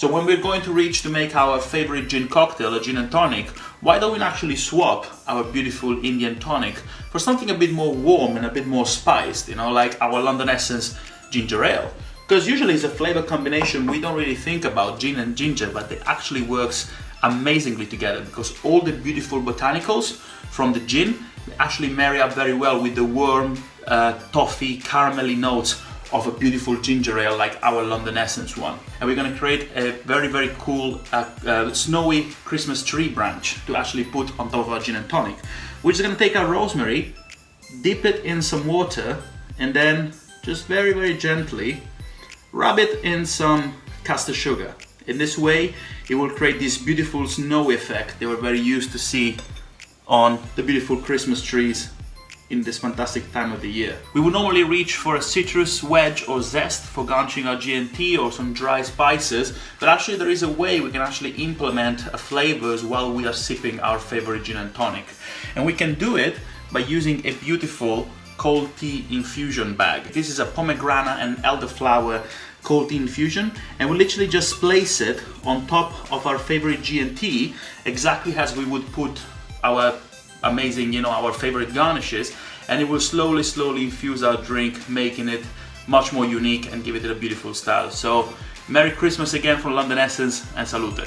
So when we're going to reach to make our favorite gin cocktail, a gin and tonic, why don't we actually swap our beautiful Indian tonic for something a bit more warm and a bit more spiced, you know, like our London Essence ginger ale? Because usually it's a flavor combination we don't really think about, gin and ginger, but it actually works amazingly together because all the beautiful botanicals from the gin actually marry up very well with the warm, toffee, caramelly notes of a beautiful ginger ale like our London Essence one. And we're going to create a very, very cool snowy Christmas tree branch to actually put on top of our gin and tonic. We're just going to take our rosemary, dip it in some water, and then just very, very gently rub it in some caster sugar. In this way, it will create this beautiful snow effect that we're very used to see on the beautiful Christmas trees in this fantastic time of the year. We would normally reach for a citrus wedge or zest for garnishing our G&T or some dry spices, but actually there is a way we can actually implement flavors while we are sipping our favorite gin and tonic. And we can do it by using a beautiful cold tea infusion bag. This is a pomegranate and elderflower cold tea infusion, and we literally just place it on top of our favorite G&T exactly as we would put our amazing, you know, our favorite garnishes, and it will slowly infuse our drink, making it much more unique and give it a beautiful style. So Merry Christmas again from London Essence, and salute.